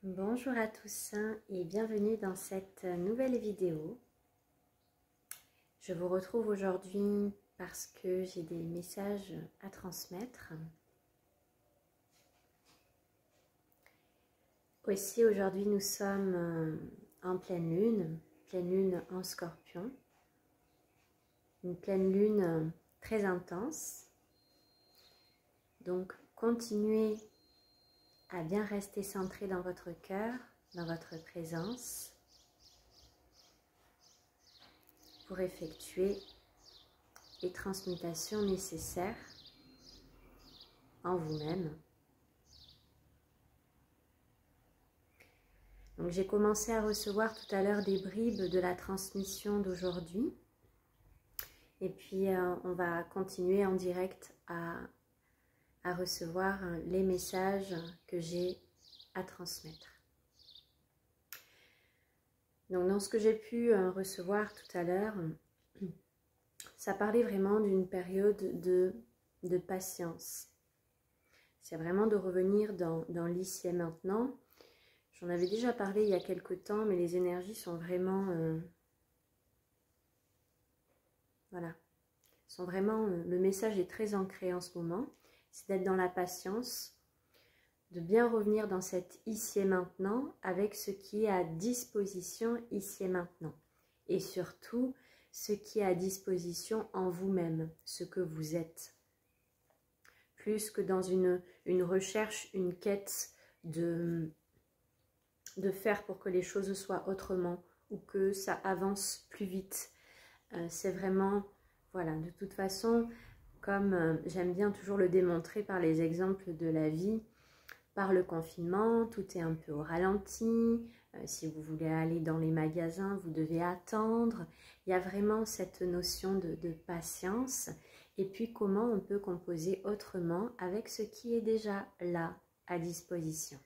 Bonjour à tous et bienvenue dans cette nouvelle vidéo. Je vous retrouve aujourd'hui parce que j'ai des messages à transmettre. Aussi aujourd'hui nous sommes en pleine lune en Scorpion. Une pleine lune très intense. Donc continuez à bien rester centré dans votre cœur, dans votre présence, pour effectuer les transmutations nécessaires en vous-même. Donc j'ai commencé à recevoir tout à l'heure des bribes de la transmission d'aujourd'hui. Et puis on va continuer en direct à recevoir les messages que j'ai à transmettre. Donc dans ce que j'ai pu recevoir tout à l'heure, ça parlait vraiment d'une période de patience. C'est vraiment de revenir dans l'ici et maintenant. J'en avais déjà parlé il y a quelque temps, mais les énergies sont vraiment... voilà. Sont vraiment, le message est très ancré en ce moment. C'est d'être dans la patience, de bien revenir dans cet ici et maintenant avec ce qui est à disposition ici et maintenant. Et surtout, ce qui est à disposition en vous-même, ce que vous êtes. Plus que dans une recherche, une quête de faire pour que les choses soient autrement ou que ça avance plus vite. C'est vraiment, voilà, de toute façon, comme j'aime bien toujours le démontrer par les exemples de la vie, par le confinement, tout est un peu au ralenti. Si vous voulez aller dans les magasins, vous devez attendre. Il y a vraiment cette notion de patience. Et puis comment on peut composer autrement avec ce qui est déjà là, à disposition.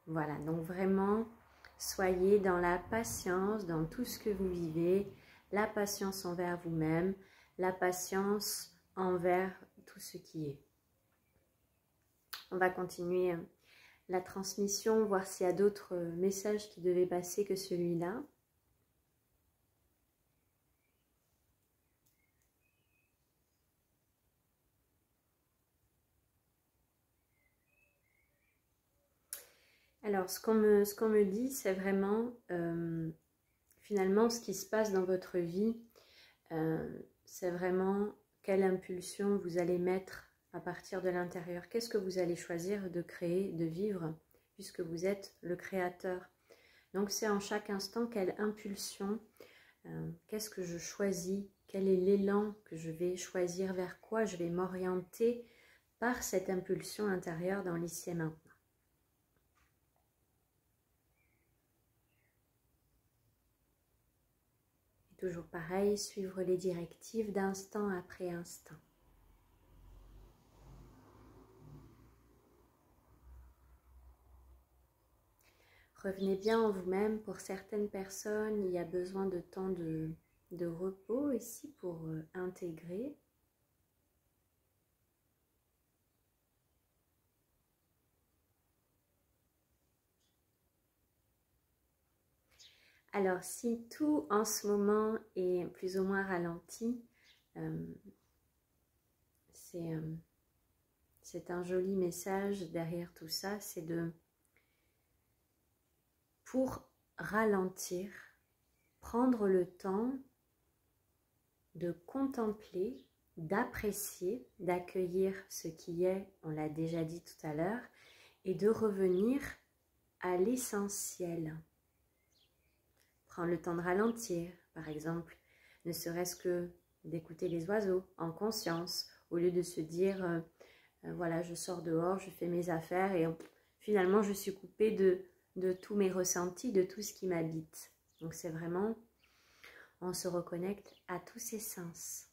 Voilà, donc vraiment, soyez dans la patience, dans tout ce que vous vivez, la patience envers vous-même, la patience envers tout ce qui est. On va continuer la transmission, voir s'il y a d'autres messages qui devaient passer que celui-là. Alors, ce qu'on me dit, c'est vraiment, finalement, ce qui se passe dans votre vie, c'est vraiment quelle impulsion vous allez mettre à partir de l'intérieur. Qu'est-ce que vous allez choisir de créer, de vivre, puisque vous êtes le créateur. Donc, c'est en chaque instant quelle impulsion, qu'est-ce que je choisis, quel est l'élan que je vais choisir, vers quoi je vais m'orienter par cette impulsion intérieure dans l'ici et maintenant. Toujours pareil, suivre les directives d'instant après instant. Revenez bien en vous-même. Pour certaines personnes, il y a besoin de temps de repos ici pour intégrer. Alors, si tout en ce moment est plus ou moins ralenti, c'est un joli message derrière tout ça, c'est pour ralentir, prendre le temps de contempler, d'apprécier, d'accueillir ce qui est, on l'a déjà dit tout à l'heure, et de revenir à l'essentiel. Prendre le temps de ralentir, par exemple, ne serait-ce que d'écouter les oiseaux en conscience, au lieu de se dire, voilà, je sors dehors, je fais mes affaires et finalement je suis coupée de tous mes ressentis, de tout ce qui m'habite. Donc c'est vraiment, on se reconnecte à tous ces sens.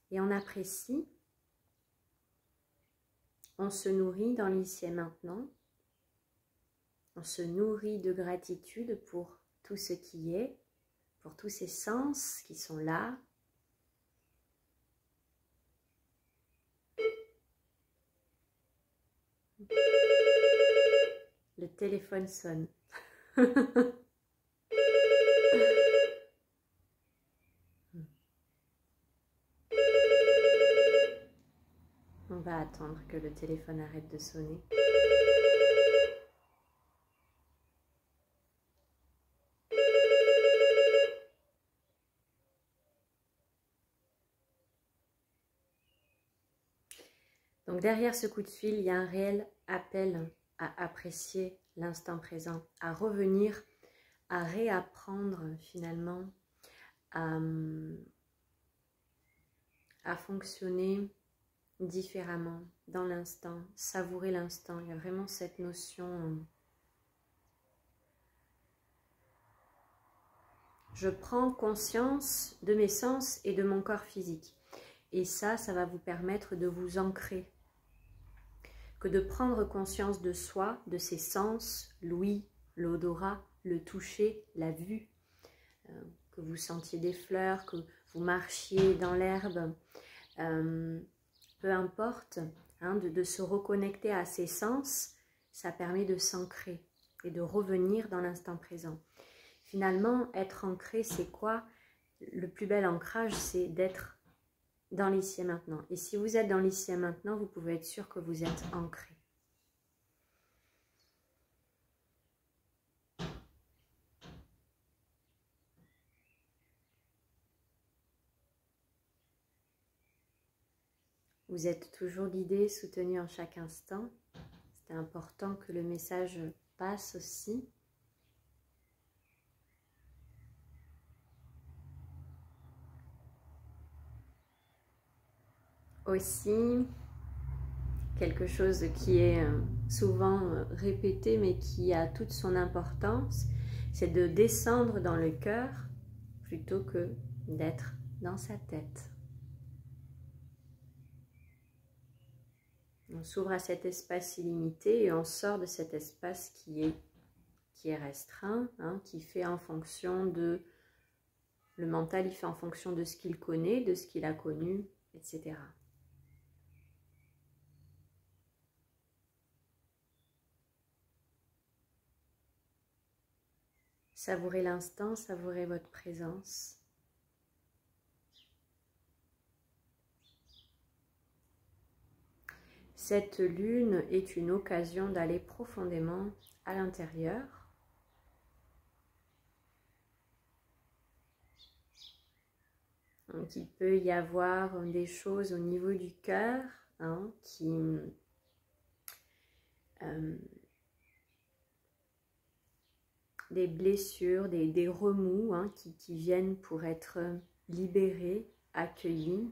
Et on apprécie, on se nourrit dans l'ici et maintenant, on se nourrit de gratitude pour tout ce qui est, pour tous ces sens qui sont là. Le téléphone sonne. On va attendre que le téléphone arrête de sonner. Donc derrière ce coup de fil, il y a un réel appel à apprécier l'instant présent, à revenir, à réapprendre finalement à fonctionner différemment dans l'instant, savourer l'instant. Il y a vraiment cette notion, je prends conscience de mes sens et de mon corps physique. Et ça va vous permettre de vous ancrer, que de prendre conscience de soi, de ses sens, l'ouïe, l'odorat, le toucher, la vue, que vous sentiez des fleurs, que vous marchiez dans l'herbe, peu importe, hein, de se reconnecter à ses sens, ça permet de s'ancrer et de revenir dans l'instant présent. Finalement, être ancré, c'est quoi? Le plus bel ancrage, c'est d'être dans l'ici et maintenant. Et si vous êtes dans l'ici et maintenant, vous pouvez être sûr que vous êtes ancré. Vous êtes toujours guidé, soutenu en chaque instant. C'est important que le message passe aussi. Aussi, quelque chose qui est souvent répété mais qui a toute son importance, c'est de descendre dans le cœur plutôt que d'être dans sa tête. On s'ouvre à cet espace illimité et on sort de cet espace qui est restreint, hein, qui fait en fonction de... Le mental, il fait en fonction de ce qu'il connaît, de ce qu'il a connu, etc. Savourez l'instant, savourez votre présence. Cette lune est une occasion d'aller profondément à l'intérieur. Donc il peut y avoir des choses au niveau du cœur, hein, des blessures, des remous, hein, qui viennent pour être libérés, accueillis.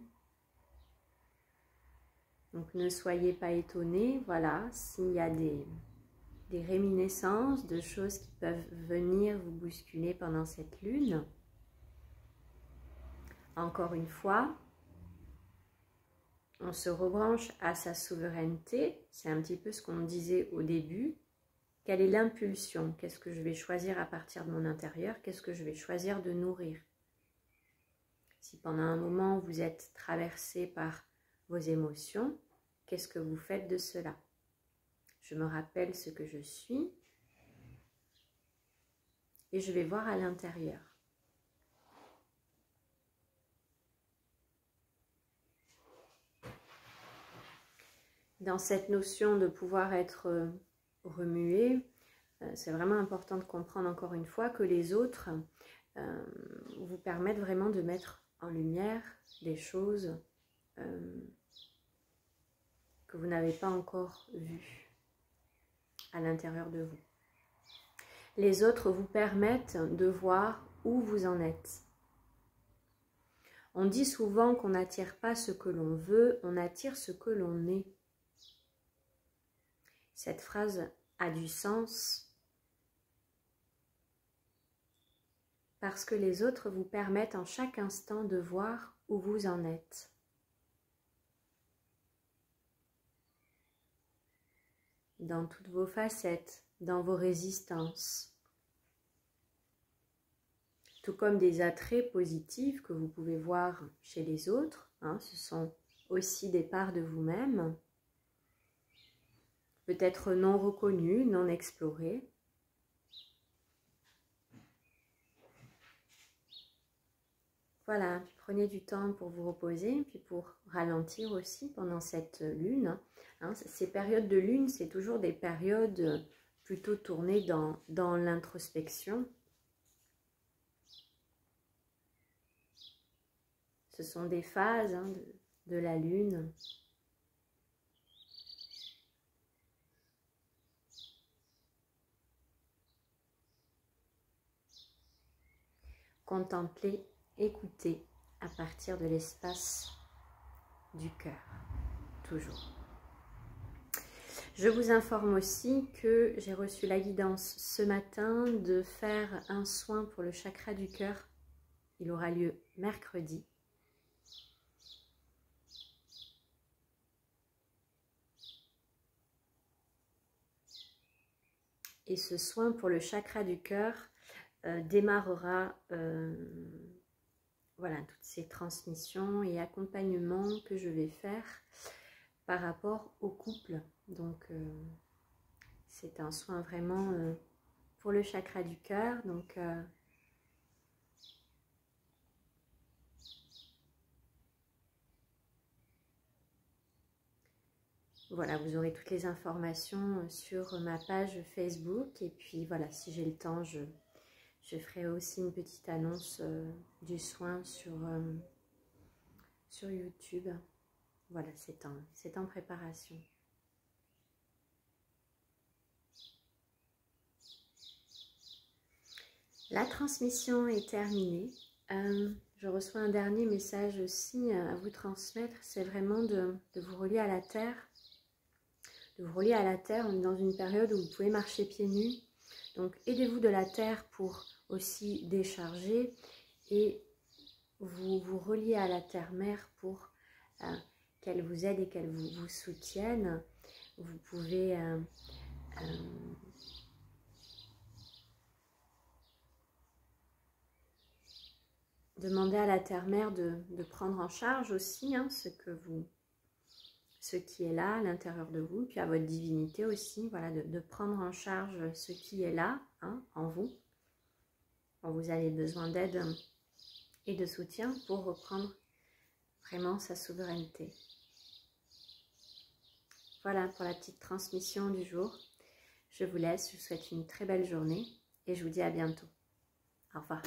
Donc ne soyez pas étonnés, voilà, s'il y a des réminiscences de choses qui peuvent venir vous bousculer pendant cette lune. Encore une fois, on se rebranche à sa souveraineté, c'est un petit peu ce qu'on disait au début. Quelle est l'impulsion? Qu'est-ce que je vais choisir à partir de mon intérieur? Qu'est-ce que je vais choisir de nourrir? Si pendant un moment vous êtes traversé par vos émotions, qu'est-ce que vous faites de cela? Je me rappelle ce que je suis et je vais voir à l'intérieur. Dans cette notion de pouvoir être remué, c'est vraiment important de comprendre encore une fois que les autres vous permettent vraiment de mettre en lumière des choses que vous n'avez pas encore vues à l'intérieur de vous. Les autres vous permettent de voir où vous en êtes. On dit souvent qu'on n'attire pas ce que l'on veut, on attire ce que l'on est. Cette phrase a du sens parce que les autres vous permettent en chaque instant de voir où vous en êtes. Dans toutes vos facettes, dans vos résistances. Tout comme des attraits positifs que vous pouvez voir chez les autres, hein, ce sont aussi des parts de vous-même. peut-être non reconnues, non explorées. Voilà, puis prenez du temps pour vous reposer, puis pour ralentir aussi pendant cette lune. Hein, ces périodes de lune, c'est toujours des périodes plutôt tournées dans l'introspection. Ce sont des phases hein, de la lune. Contempler, écouter à partir de l'espace du cœur, toujours. Je vous informe aussi que j'ai reçu la guidance ce matin de faire un soin pour le chakra du cœur. Il aura lieu mercredi. Et ce soin pour le chakra du cœur démarrera voilà, toutes ces transmissions et accompagnements que je vais faire par rapport au couple. Donc, c'est un soin vraiment pour le chakra du cœur. Donc, voilà, vous aurez toutes les informations sur ma page Facebook. Et puis, voilà, si j'ai le temps, je ferai aussi une petite annonce du soin sur YouTube. Voilà, c'est en préparation. La transmission est terminée. Je reçois un dernier message aussi à vous transmettre. C'est vraiment de vous relier à la terre. De vous relier à la terre. On est dans une période où vous pouvez marcher pieds nus. Donc, aidez-vous de la terre pour aussi décharger. Et vous vous reliez à la terre-mère pour qu'elle vous aide et qu'elle vous soutienne. Vous pouvez demander à la terre-mère de prendre en charge aussi hein, ce qui est là à l'intérieur de vous, puis à votre divinité aussi, voilà, de prendre en charge ce qui est là hein, en vous. Quand vous avez besoin d'aide et de soutien pour reprendre vraiment sa souveraineté. Voilà pour la petite transmission du jour. Je vous laisse, je vous souhaite une très belle journée et je vous dis à bientôt. Au revoir.